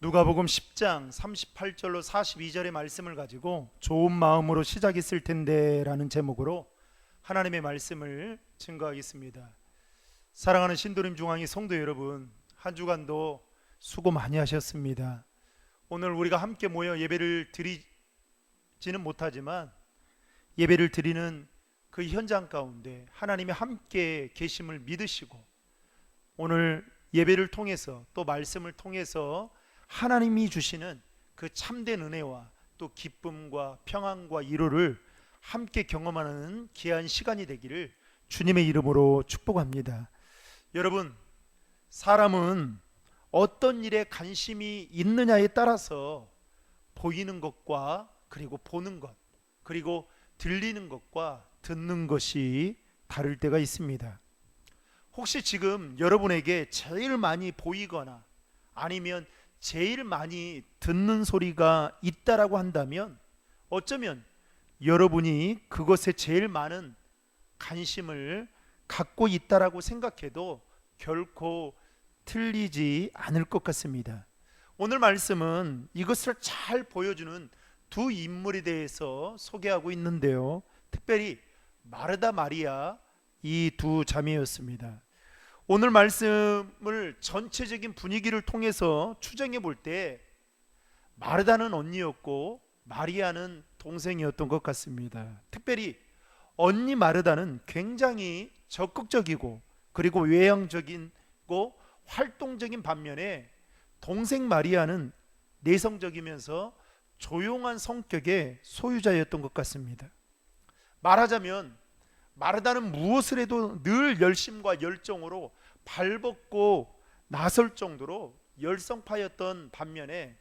누가복음 10장 38절로 42절의 말씀을 가지고 좋은 마음으로 시작했을 텐데 라는 제목으로 하나님의 말씀을 증거하겠습니다. 사랑하는 신도림 중앙회 성도 여러분, 한 주간도 수고 많이 하셨습니다. 오늘 우리가 함께 모여 예배를 드리지는 못하지만 예배를 드리는 그 현장 가운데 하나님이 함께 계심을 믿으시고 오늘 예배를 통해서 또 말씀을 통해서 하나님이 주시는 그 참된 은혜와 또 기쁨과 평안과 위로를 함께 경험하는 귀한 시간이 되기를 주님의 이름으로 축복합니다. 여러분, 사람은 어떤 일에 관심이 있느냐에 따라서 보이는 것과 그리고 보는 것 그리고 들리는 것과 듣는 것이 다를 때가 있습니다. 혹시 지금 여러분에게 제일 많이 보이거나 아니면 제일 많이 듣는 소리가 있다라고 한다면 어쩌면 여러분이 그것에 제일 많은 관심을 갖고 있다라고 생각해도 결코 틀리지 않을 것 같습니다. 오늘 말씀은 이것을 잘 보여주는 두 인물에 대해서 소개하고 있는데요, 특별히 마르다 마리아 이 두 자매였습니다. 오늘 말씀을 전체적인 분위기를 통해서 추정해 볼 때 마르다는 언니였고 마리아는 동생이었던 것 같습니다. 특별히 언니 마르다는 굉장히 적극적이고 그리고 외향적이고 활동적인 반면에 동생 마리아는 내성적이면서 조용한 성격의 소유자였던 것 같습니다. 말하자면 마르다는 무엇을 해도 늘 열심과 열정으로 발벗고 나설 정도로 열성파였던 반면에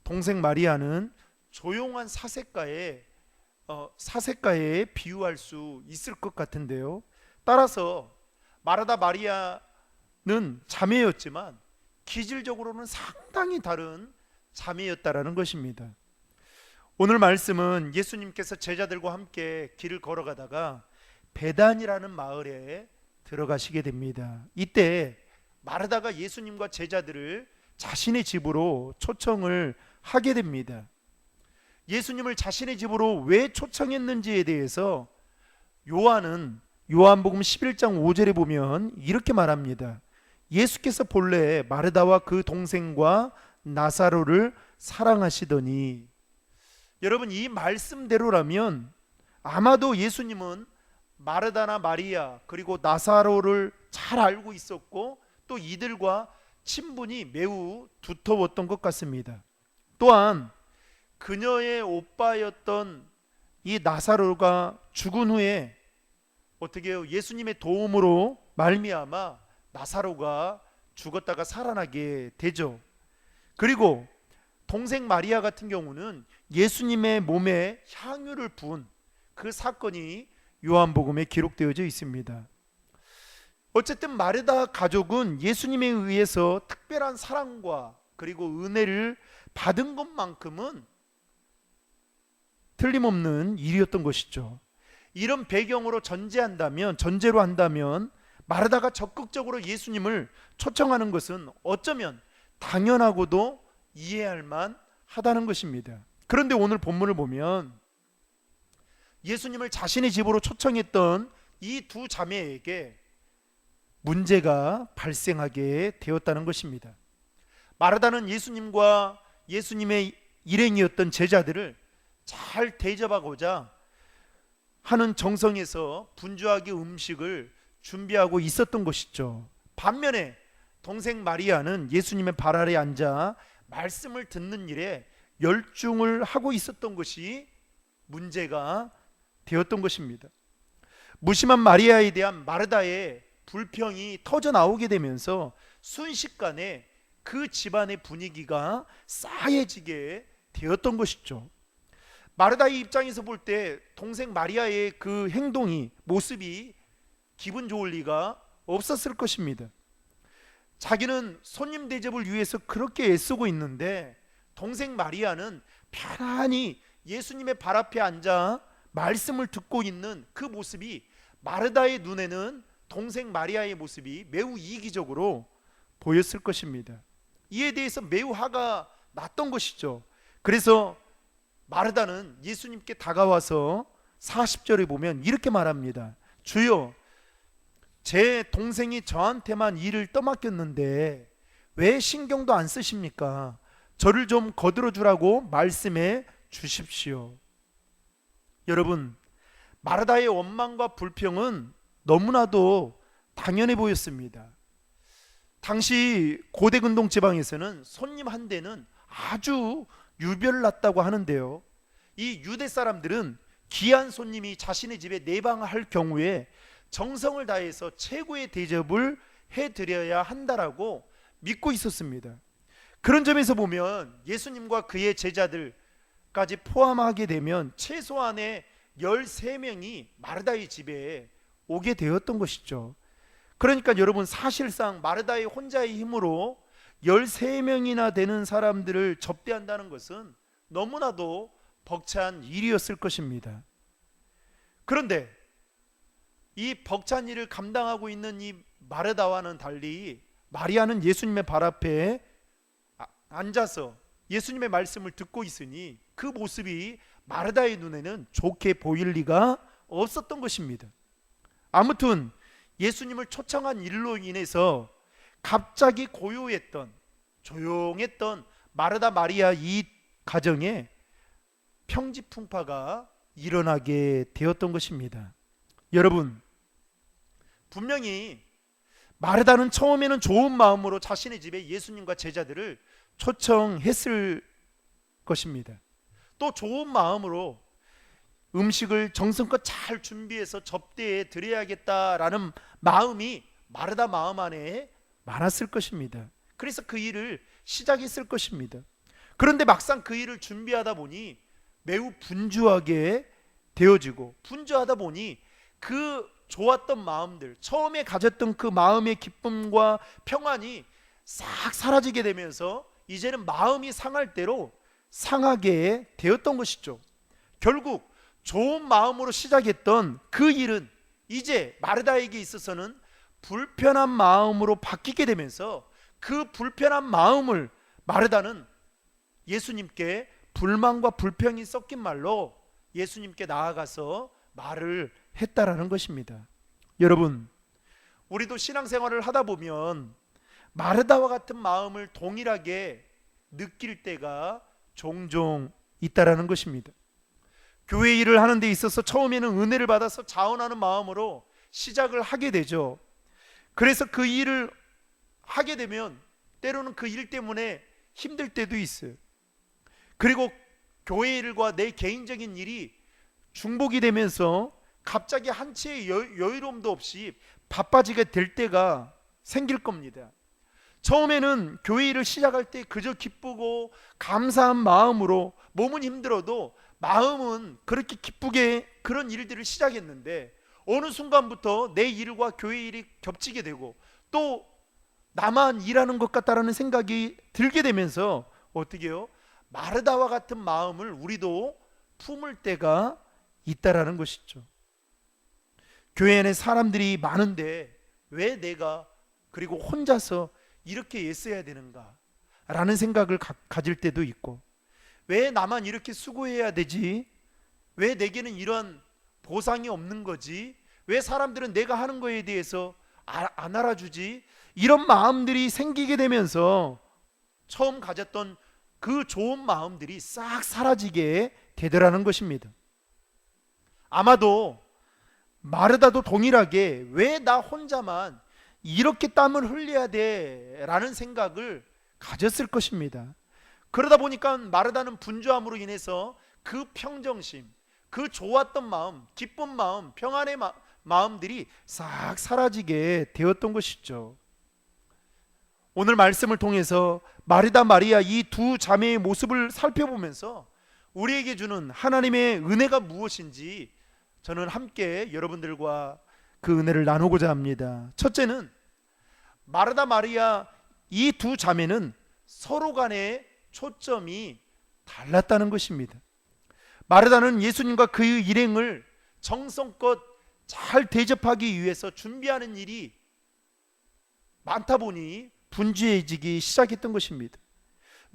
동생 마리아는 조용한 사색가에 비유할 수 있을 것 같은데요, 따라서 마르다 마리아는 자매였지만 기질적으로는 상당히 다른 자매였다라는 것입니다. 오늘 말씀은 예수님께서 제자들과 함께 길을 걸어가다가 베단이라는 마을에 들어가시게 됩니다. 이때 마르다가 예수님과 제자들을 자신의 집으로 초청을 하게 됩니다. 예수님을 자신의 집으로 왜 초청했는지에 대해서 요한은 요한복음 11장 5절에 보면 이렇게 말합니다. 예수께서 본래 마르다와 그 동생과 나사로를 사랑하시더니. 여러분, 이 말씀대로라면 아마도 예수님은 마르다나 마리아 그리고 나사로를 잘 알고 있었고 또 이들과 친분이 매우 두터웠던 것 같습니다. 또한 그녀의 오빠였던 이 나사로가 죽은 후에 어떻게 해요? 예수님의 도움으로 말미암아 나사로가 죽었다가 살아나게 되죠. 그리고 동생 마리아 같은 경우는 예수님의 몸에 향유를 부은 그 사건이 요한복음에 기록되어져 있습니다. 어쨌든 마르다 가족은 예수님에 의해서 특별한 사랑과 그리고 은혜를 받은 것만큼은 틀림없는 일이었던 것이죠. 이런 배경으로 전제로 한다면 마르다가 적극적으로 예수님을 초청하는 것은 어쩌면 당연하고도 이해할 만하다는 것입니다. 그런데 오늘 본문을 보면 예수님을 자신의 집으로 초청했던 이 두 자매에게 문제가 발생하게 되었다는 것입니다. 마르다는 예수님과 예수님의 일행이었던 제자들을 잘 대접하고자 하는 정성에서 분주하게 음식을 준비하고 있었던 것이죠. 반면에 동생 마리아는 예수님의 발 아래 앉아 말씀을 듣는 일에 열중을 하고 있었던 것이 문제가 되었던 것입니다. 무심한 마리아에 대한 마르다의 불평이 터져 나오게 되면서 순식간에 그 집안의 분위기가 싸해지게 되었던 것이죠. 마르다의 입장에서 볼 때 동생 마리아의 그 행동이 모습이 기분 좋을 리가 없었을 것입니다. 자기는 손님 대접을 위해서 그렇게 애쓰고 있는데 동생 마리아는 편안히 예수님의 발 앞에 앉아 말씀을 듣고 있는 그 모습이 마르다의 눈에는 동생 마리아의 모습이 매우 이기적으로 보였을 것입니다. 이에 대해서 매우 화가 났던 것이죠. 그래서 마르다는 예수님께 다가와서 40절에 보면 이렇게 말합니다. 주여, 제 동생이 저한테만 일을 떠맡겼는데 왜 신경도 안 쓰십니까? 저를 좀 거들어 주라고 말씀해 주십시오. 여러분, 마르다의 원망과 불평은 너무나도 당연해 보였습니다. 당시 고대 근동 지방에서는 손님 한 대는 아주 유별났다고 하는데요, 이 유대 사람들은 귀한 손님이 자신의 집에 내방할 경우에 정성을 다해서 최고의 대접을 해드려야 한다라고 믿고 있었습니다. 그런 점에서 보면 예수님과 그의 제자들까지 포함하게 되면 최소한의 13명이 마르다의 집에 오게 되었던 것이죠. 그러니까 여러분, 사실상 마르다의 혼자의 힘으로 13명이나 되는 사람들을 접대한다는 것은 너무나도 벅찬 일이었을 것입니다. 그런데 이 벅찬 일을 감당하고 있는 이 마르다와는 달리 마리아는 예수님의 발 앞에 앉아서 예수님의 말씀을 듣고 있으니 그 모습이 마르다의 눈에는 좋게 보일 리가 없었던 것입니다. 아무튼 예수님을 초청한 일로 인해서 갑자기 고요했던, 조용했던 마르다 마리아 이 가정에 평지풍파가 일어나게 되었던 것입니다. 여러분, 분명히 마르다는 처음에는 좋은 마음으로 자신의 집에 예수님과 제자들을 초청했을 것입니다. 또 좋은 마음으로 음식을 정성껏 잘 준비해서 접대해 드려야겠다라는 마음이 마르다 마음 안에 많았을 것입니다. 그래서 그 일을 시작했을 것입니다. 그런데 막상 그 일을 준비하다 보니 매우 분주하게 되어지고, 분주하다 보니 그 좋았던 마음들, 처음에 가졌던 그 마음의 기쁨과 평안이 싹 사라지게 되면서 이제는 마음이 상할 대로 상하게 되었던 것이죠. 결국 좋은 마음으로 시작했던 그 일은 이제 마르다에게 있어서는 불편한 마음으로 바뀌게 되면서 그 불편한 마음을 마르다는 예수님께 불만과 불평이 섞인 말로 예수님께 나아가서 말을 했다라는 것입니다. 여러분, 우리도 신앙생활을 하다 보면 마르다와 같은 마음을 동일하게 느낄 때가 종종 있다라는 것입니다. 교회 일을 하는 데 있어서 처음에는 은혜를 받아서 자원하는 마음으로 시작을 하게 되죠. 그래서 그 일을 하게 되면 때로는 그 일 때문에 힘들 때도 있어요. 그리고 교회 일과 내 개인적인 일이 중복이 되면서 갑자기 한치의 여유로움도 없이 바빠지게 될 때가 생길 겁니다. 처음에는 교회 일을 시작할 때 그저 기쁘고 감사한 마음으로, 몸은 힘들어도 마음은 그렇게 기쁘게 그런 일들을 시작했는데 어느 순간부터 내 일과 교회 일이 겹치게 되고 또 나만 일하는 것 같다라는 생각이 들게 되면서 어떻게 해요? 마르다와 같은 마음을 우리도 품을 때가 있다라는 것이죠. 교회 안에 사람들이 많은데 왜 내가 그리고 혼자서 이렇게 애써야 되는가 라는 생각을 가질 때도 있고, 왜 나만 이렇게 수고해야 되지? 왜 내게는 이런 보상이 없는 거지? 왜 사람들은 내가 하는 거에 대해서 안 알아주지? 이런 마음들이 생기게 되면서 처음 가졌던 그 좋은 마음들이 싹 사라지게 되더라는 것입니다. 아마도 마르다도 동일하게 왜 나 혼자만 이렇게 땀을 흘려야 돼? 라는 생각을 가졌을 것입니다. 그러다 보니까 마르다는 분주함으로 인해서 그 평정심, 그 좋았던 마음, 기쁜 마음, 평안의 마음들이 싹 사라지게 되었던 것이죠. 오늘 말씀을 통해서 마르다 마리아 이 두 자매의 모습을 살펴보면서 우리에게 주는 하나님의 은혜가 무엇인지 저는 함께 여러분들과 그 은혜를 나누고자 합니다. 첫째는 마르다 마리아 이 두 자매는 서로 간의 초점이 달랐다는 것입니다. 마르다는 예수님과 그의 일행을 정성껏 잘 대접하기 위해서 준비하는 일이 많다 보니 분주해지기 시작했던 것입니다.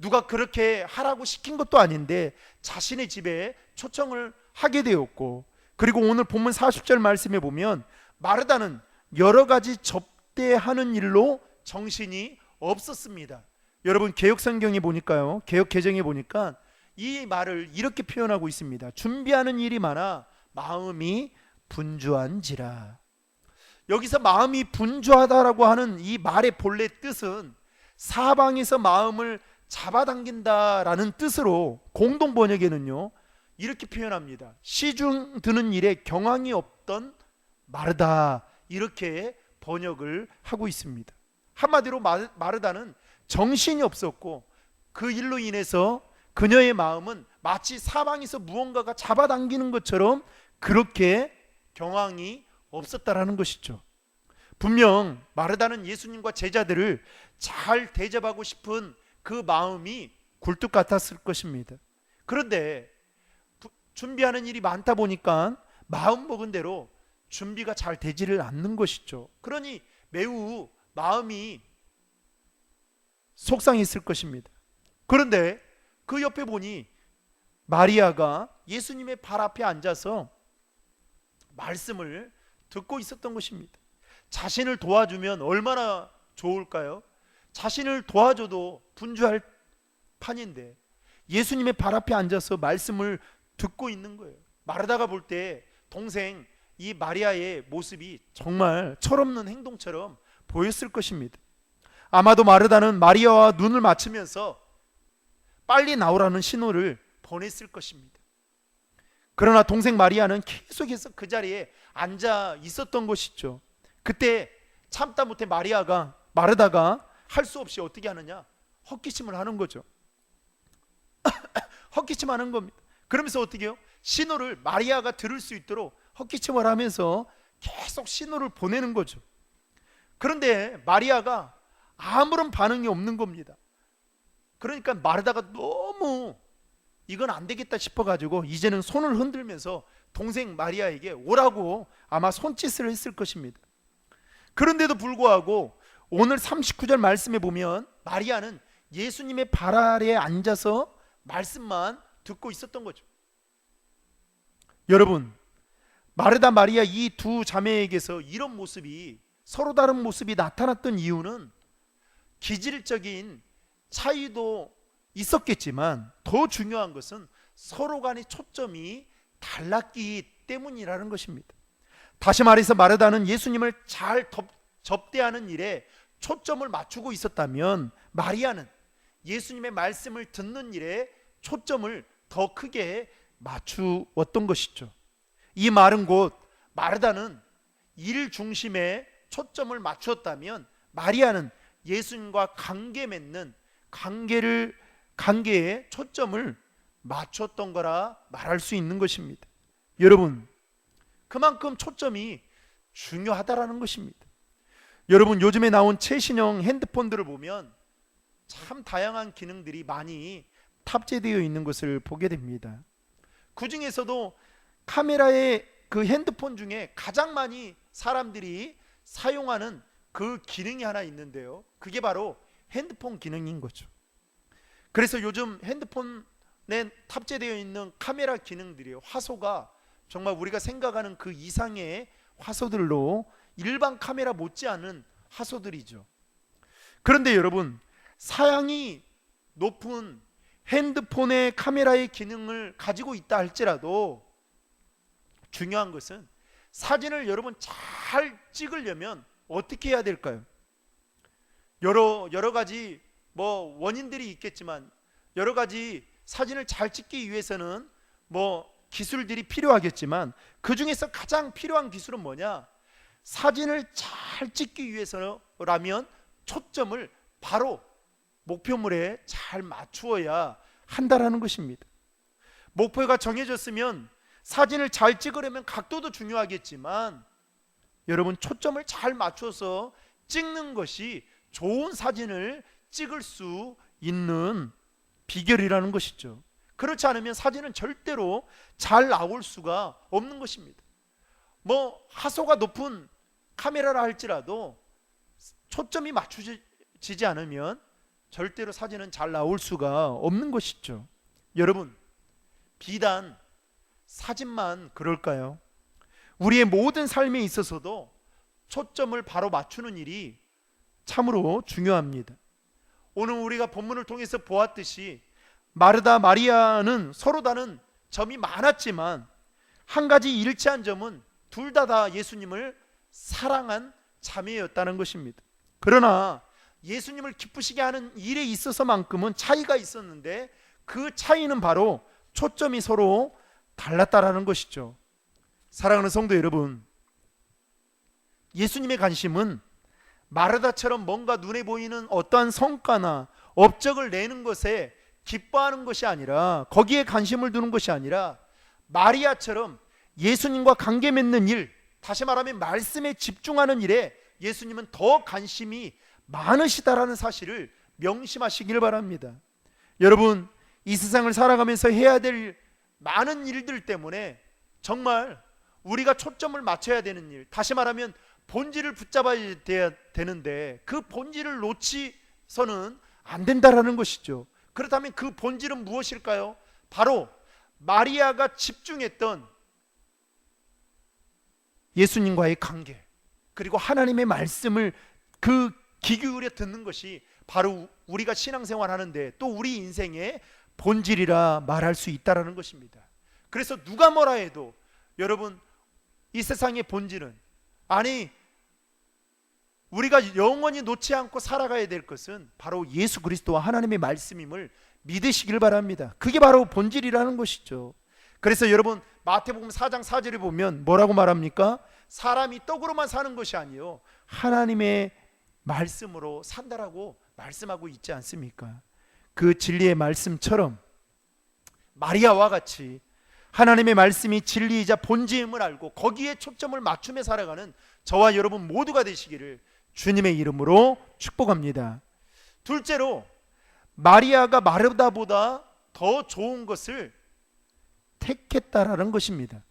누가 그렇게 하라고 시킨 것도 아닌데 자신의 집에 초청을 하게 되었고, 그리고 오늘 본문 40절 말씀에 보면 마르다는 여러 가지 접대하는 일로 정신이 없었습니다. 여러분 개역 성경에 보니까요, 개역 개정에 보니까 이 말을 이렇게 표현하고 있습니다. 준비하는 일이 많아 마음이 분주한지라. 여기서 마음이 분주하다라고 하는 이 말의 본래 뜻은 사방에서 마음을 잡아당긴다라는 뜻으로 공동 번역에는요 이렇게 표현합니다. 시중 드는 일에 경황이 없던 마르다, 이렇게 번역을 하고 있습니다. 한마디로 마르다는 정신이 없었고 그 일로 인해서 그녀의 마음은 마치 사방에서 무언가가 잡아당기는 것처럼 그렇게 경황이 없었다라는 것이죠. 분명 마르다는 예수님과 제자들을 잘 대접하고 싶은 그 마음이 굴뚝 같았을 것입니다. 그런데 준비하는 일이 많다 보니까 마음 먹은 대로 준비가 잘 되지를 않는 것이죠. 그러니 매우 마음이 속상했을 것입니다. 그런데 그 옆에 보니 마리아가 예수님의 발 앞에 앉아서 말씀을 듣고 있었던 것입니다. 자신을 도와주면 얼마나 좋을까요? 자신을 도와줘도 분주할 판인데 예수님의 발 앞에 앉아서 말씀을 듣고 있는 거예요. 마르다가 볼 때 동생 이 마리아의 모습이 정말 철없는 행동처럼 보였을 것입니다. 아마도 마르다는 마리아와 눈을 맞추면서 빨리 나오라는 신호를 보냈을 것입니다. 그러나 동생 마리아는 계속해서 그 자리에 앉아 있었던 것이죠. 그때 참다 못해 마르다가 할 수 없이 어떻게 하느냐, 헛기침을 하는 거죠. 헛기침하는 겁니다. 그러면서 어떻게 해요? 신호를 마리아가 들을 수 있도록 헛기침을 하면서 계속 신호를 보내는 거죠. 그런데 마리아가 아무런 반응이 없는 겁니다. 그러니까 마르다가 너무 이건 안 되겠다 싶어가지고 이제는 손을 흔들면서 동생 마리아에게 오라고 아마 손짓을 했을 것입니다. 그런데도 불구하고 오늘 39절 말씀에 보면 마리아는 예수님의 발 아래에 앉아서 말씀만 듣고 있었던 거죠. 여러분, 마르다 마리아 이 두 자매에게서 이런 모습이, 서로 다른 모습이 나타났던 이유는 기질적인 차이도 있었겠지만 더 중요한 것은 서로 간의 초점이 달랐기 때문이라는 것입니다. 다시 말해서 마르다는 예수님을 잘 접대하는 일에 초점을 맞추고 있었다면 마리아는 예수님의 말씀을 듣는 일에 초점을 더 크게 맞추었던 것이죠. 이 말은 곧 마르다는 일 중심에 초점을 맞추었다면 마리아는 예수님과 관계 맺는 관계에 초점을 맞췄던 거라 말할 수 있는 것입니다. 여러분, 그만큼 초점이 중요하다라는 것입니다. 여러분, 요즘에 나온 최신형 핸드폰들을 보면 참 다양한 기능들이 많이 탑재되어 있는 것을 보게 됩니다. 그 중에서도 카메라의 그 핸드폰 중에 가장 많이 사람들이 사용하는 그 기능이 하나 있는데요, 그게 바로 핸드폰 기능인 거죠. 그래서 요즘 핸드폰에 탑재되어 있는 카메라 기능들이, 화소가 정말 우리가 생각하는 그 이상의 화소들로 일반 카메라 못지않은 화소들이죠. 그런데 여러분, 사양이 높은 핸드폰의 카메라의 기능을 가지고 있다 할지라도 중요한 것은 사진을 여러분 잘 찍으려면 어떻게 해야 될까요? 여러 가지 원인들이 있겠지만 여러 가지 사진을 잘 찍기 위해서는 기술들이 필요하겠지만 그 중에서 가장 필요한 기술은 뭐냐? 사진을 잘 찍기 위해서라면 초점을 바로 목표물에 잘 맞추어야 한다라는 것입니다. 목표가 정해졌으면 사진을 잘 찍으려면 각도도 중요하겠지만 여러분, 초점을 잘 맞춰서 찍는 것이 좋은 사진을 찍을 수 있는 비결이라는 것이죠. 그렇지 않으면 사진은 절대로 잘 나올 수가 없는 것입니다. 화소가 높은 카메라라 할지라도 초점이 맞춰지지 않으면 절대로 사진은 잘 나올 수가 없는 것이죠. 여러분, 비단 사진만 그럴까요? 우리의 모든 삶에 있어서도 초점을 바로 맞추는 일이 참으로 중요합니다. 오늘 우리가 본문을 통해서 보았듯이 마르다 마리아는 서로 다른 점이 많았지만 한 가지 일치한 점은 둘 다 예수님을 사랑한 자매였다는 것입니다. 그러나 예수님을 기쁘시게 하는 일에 있어서만큼은 차이가 있었는데 그 차이는 바로 초점이 서로 달랐다라는 것이죠. 사랑하는 성도 여러분, 예수님의 관심은 마르다처럼 뭔가 눈에 보이는 어떠한 성과나 업적을 내는 것에 기뻐하는 것이 아니라, 거기에 관심을 두는 것이 아니라 마리아처럼 예수님과 관계 맺는 일, 다시 말하면 말씀에 집중하는 일에 예수님은 더 관심이 많으시다라는 사실을 명심하시길 바랍니다. 여러분, 이 세상을 살아가면서 해야 될 많은 일들 때문에 정말 우리가 초점을 맞춰야 되는 일, 다시 말하면 본질을 붙잡아야 되는데 그 본질을 놓치서는 안 된다라는 것이죠. 그렇다면 그 본질은 무엇일까요? 바로 마리아가 집중했던 예수님과의 관계, 그리고 하나님의 말씀을 귀 기울여 듣는 것이 바로 우리가 신앙생활 하는데 또 우리 인생의 본질이라 말할 수 있다라는 것입니다. 그래서 누가 뭐라 해도 여러분, 이 세상의 본질은, 아니 우리가 영원히 놓지 않고 살아가야 될 것은 바로 예수 그리스도와 하나님의 말씀임을 믿으시길 바랍니다. 그게 바로 본질이라는 것이죠. 그래서 여러분, 마태복음 4장 4절에 보면 뭐라고 말합니까? 사람이 떡으로만 사는 것이 아니요 하나님의 말씀으로 산다라고 말씀하고 있지 않습니까? 그 진리의 말씀처럼 마리아와 같이 하나님의 말씀이 진리이자 본질임을 알고 거기에 초점을 맞추며 살아가는 저와 여러분 모두가 되시기를 주님의 이름으로 축복합니다. 둘째로, 마리아가 마르다보다 더 좋은 것을 택했다라는 것입니다.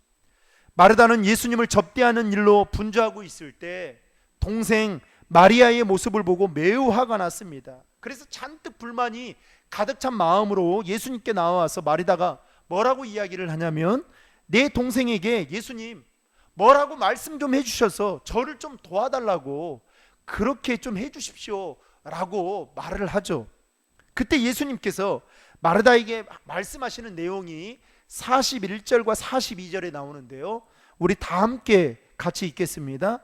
마르다는 예수님을 접대하는 일로 분주하고 있을 때 동생 마리아의 모습을 보고 매우 화가 났습니다. 그래서 잔뜩 불만이 가득 찬 마음으로 예수님께 나와서 마리다가 뭐라고 이야기를 하냐면, 내 동생에게 예수님 뭐라고 말씀 좀 해주셔서 저를 좀 도와달라고 그렇게 좀 해주십시오 라고 말을 하죠. 그때 예수님께서 마르다에게 말씀하시는 내용이 41절과 42절에 나오는데요, 우리 다 함께 같이 읽겠습니다.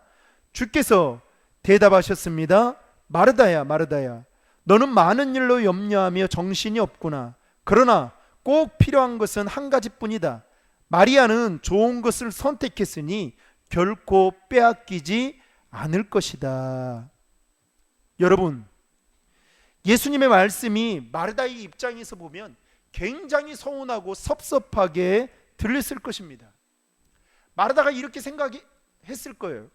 주께서 대답하셨습니다. 마르다야 마르다야, 너는 많은 일로 염려하며 정신이 없구나. 그러나 꼭 필요한 것은 한 가지뿐이다. 마리아는 좋은 것을 선택했으니 결코 빼앗기지 않을 것이다. 여러분, 예수님의 말씀이 마르다의 입장에서 보면 굉장히 서운하고 섭섭하게 들렸을 것입니다. 마르다가 이렇게 생각했을 거예요.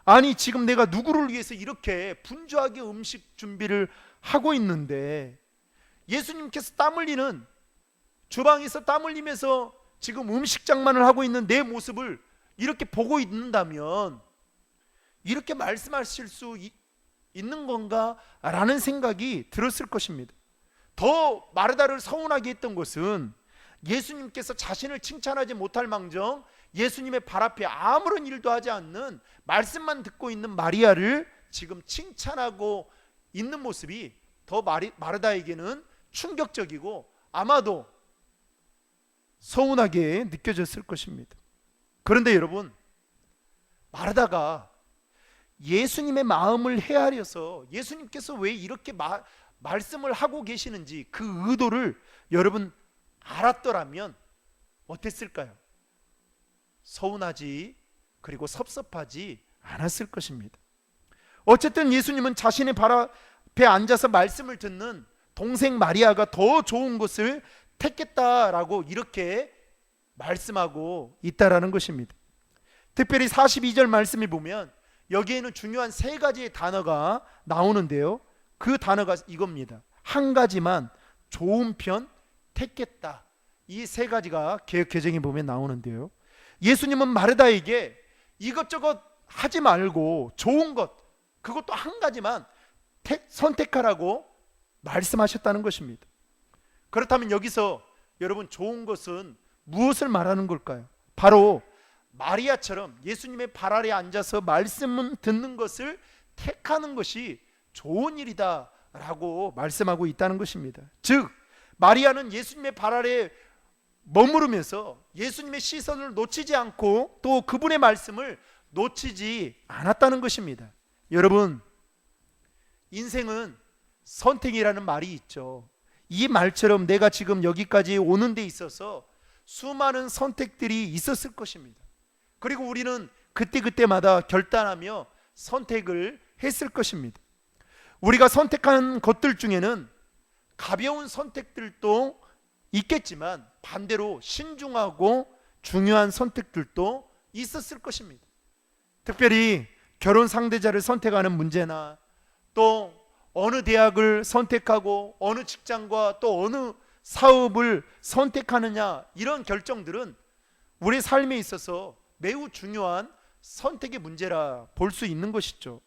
아니, 지금 내가 누구를 위해서 이렇게 분주하게 음식 준비를 하고 있는데 예수님께서 땀 흘리는, 주방에서 땀 흘리면서 지금 음식 장만을 하고 있는 내 모습을 이렇게 보고 있는다면 이렇게 말씀하실 수 있는 건가? 라는 생각이 들었을 것입니다. 더 마르다를 서운하게 했던 것은 예수님께서 자신을 칭찬하지 못할 망정 예수님의 발 앞에 아무런 일도 하지 않는, 말씀만 듣고 있는 마리아를 지금 칭찬하고 있는 모습이 더 마르다에게는 충격적이고 아마도 서운하게 느껴졌을 것입니다. 그런데 여러분, 마르다가 예수님의 마음을 헤아려서 예수님께서 왜 이렇게 말씀을 하고 계시는지 그 의도를 여러분 알았더라면 어땠을까요? 서운하지, 그리고 섭섭하지 않았을 것입니다. 어쨌든 예수님은 자신의 발 앞에 앉아서 말씀을 듣는 동생 마리아가 더 좋은 것을 택했다라고 이렇게 말씀하고 있다라는 것입니다. 특별히 42절 말씀을 보면 여기에는 중요한 세 가지의 단어가 나오는데요, 그 단어가 이겁니다. 한 가지만 좋은 편 택했다. 이 세 가지가 개역 개정에 보면 나오는데요, 예수님은 마르다에게 이것저것 하지 말고 좋은 것, 그것도 한 가지만 선택하라고 말씀하셨다는 것입니다. 그렇다면 여기서 여러분 좋은 것은 무엇을 말하는 걸까요? 바로 마리아처럼 예수님의 발 아래 앉아서 말씀을 듣는 것을 택하는 것이 좋은 일이다 라고 말씀하고 있다는 것입니다. 즉 마리아는 예수님의 발 아래 머무르면서 예수님의 시선을 놓치지 않고 또 그분의 말씀을 놓치지 않았다는 것입니다. 여러분, 인생은 선택이라는 말이 있죠. 이 말처럼 내가 지금 여기까지 오는 데 있어서 수많은 선택들이 있었을 것입니다. 그리고 우리는 그때그때마다 결단하며 선택을 했을 것입니다. 우리가 선택한 것들 중에는 가벼운 선택들도 있겠지만 반대로 신중하고 중요한 선택들도 있었을 것입니다. 특별히 결혼 상대자를 선택하는 문제나 또 어느 대학을 선택하고 어느 직장과 또 어느 사업을 선택하느냐, 이런 결정들은 우리 삶에 있어서 매우 중요한 선택의 문제라 볼 수 있는 것이죠.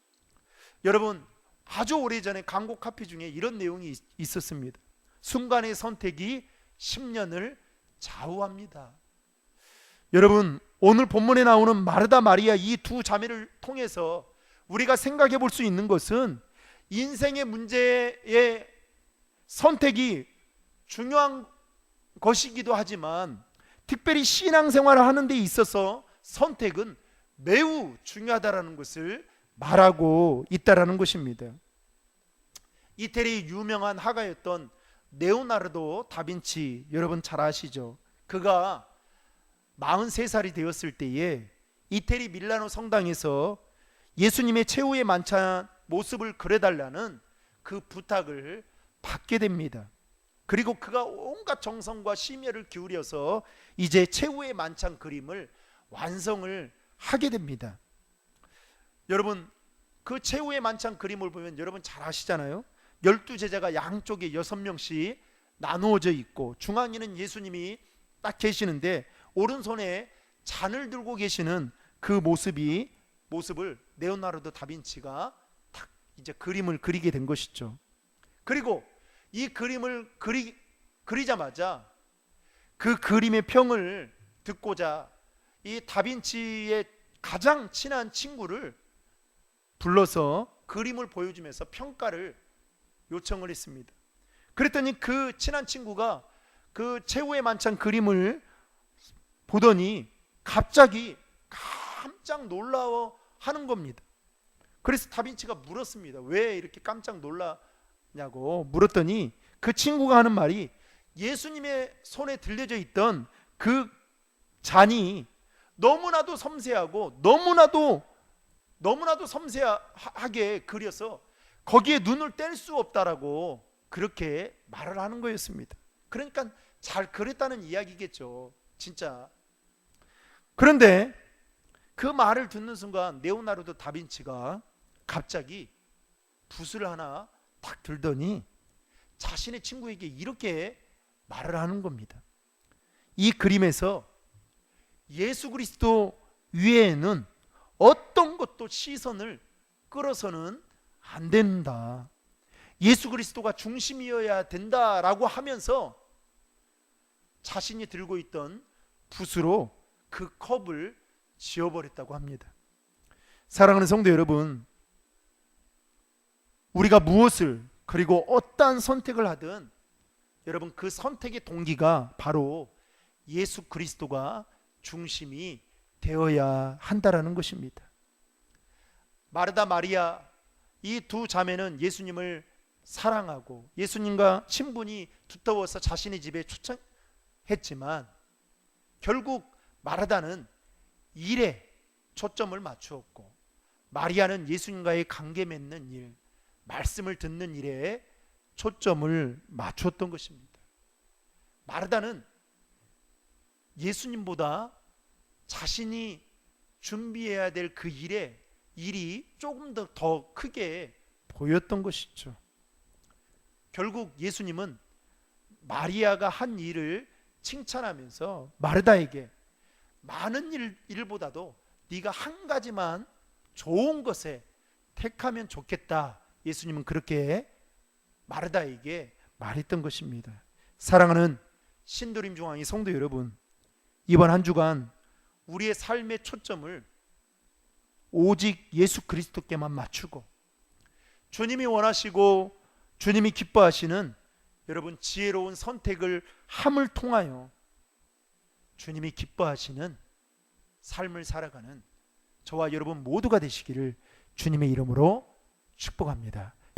여러분, 아주 오래전에 광고 카피 중에 이런 내용이 있었습니다. 순간의 선택이 10년을 좌우합니다. 여러분, 오늘 본문에 나오는 마르다 마리아 이 두 자매를 통해서 우리가 생각해 볼 수 있는 것은 인생의 문제의 선택이 중요한 것이기도 하지만 특별히 신앙생활을 하는 데 있어서 선택은 매우 중요하다는 것을 말하고 있다는 것입니다. 이태리 유명한 화가였던 레오나르도 다빈치, 여러분 잘 아시죠? 그가 43살이 되었을 때에 이태리 밀라노 성당에서 예수님의 최후의 만찬 모습을 그려달라는 그 부탁을 받게 됩니다. 그리고 그가 온갖 정성과 심혈을 기울여서 이제 최후의 만찬 그림을 완성을 하게 됩니다. 여러분, 그 최후의 만찬 그림을 보면 여러분 잘 아시잖아요. 12제자가 양쪽에 6명씩 나누어져 있고 중앙에는 예수님이 딱 계시는데 오른손에 잔을 들고 계시는 그 모습을 레오나르도 다빈치가 딱 이제 그림을 그리게 된 것이죠. 그리고 이 그림을 그리자마자 그 그림의 평을 듣고자 이 다빈치의 가장 친한 친구를 불러서 그림을 보여주면서 평가를 요청을 했습니다. 그랬더니 그 친한 친구가 그 최후의 만찬 그림을 보더니 갑자기 깜짝 놀라워 하는 겁니다. 그래서 다빈치가 물었습니다. 왜 이렇게 깜짝 놀라냐고 물었더니 그 친구가 하는 말이 예수님의 손에 들려져 있던 그 잔이 너무나도 섬세하고 너무나도 섬세하게 그려서 거기에 눈을 뗄 수 없다라고 그렇게 말을 하는 거였습니다. 그러니까 잘 그렸다는 이야기겠죠, 진짜. 그런데 그 말을 듣는 순간 레오나르도 다빈치가 갑자기 붓을 하나 탁 들더니 자신의 친구에게 이렇게 말을 하는 겁니다. 이 그림에서 예수 그리스도 위에는 어떤 것도 시선을 끌어서는 안 된다. 예수 그리스도가 중심이어야 된다라고 하면서 자신이 들고 있던 붓으로 그 컵을 지워버렸다고 합니다. 사랑하는 성도 여러분, 우리가 무엇을 그리고 어떠한 선택을 하든 여러분 그 선택의 동기가 바로 예수 그리스도가 중심이 되어야 한다라는 것입니다. 마르다 마리아 이 두 자매는 예수님을 사랑하고 예수님과 친분이 두터워서 자신의 집에 초청했지만 결국 마르다는 일에 초점을 맞추었고 마리아는 예수님과의 관계 맺는 일, 말씀을 듣는 일에 초점을 맞췄던 것입니다. 마르다는 예수님보다 자신이 준비해야 될 그 일이 조금 더 크게 보였던 것이죠. 결국 예수님은 마리아가 한 일을 칭찬하면서 마르다에게 많은 일보다도 네가 한 가지만 좋은 것에 택하면 좋겠다, 예수님은 그렇게 마르다에게 말했던 것입니다. 사랑하는 신도림 중앙의 성도 여러분, 이번 한 주간 우리의 삶의 초점을 오직 예수 그리스도께만 맞추고 주님이 원하시고 주님이 기뻐하시는 여러분 지혜로운 선택을 함을 통하여 주님이 기뻐하시는 삶을 살아가는 저와 여러분 모두가 되시기를 주님의 이름으로 축복합니다.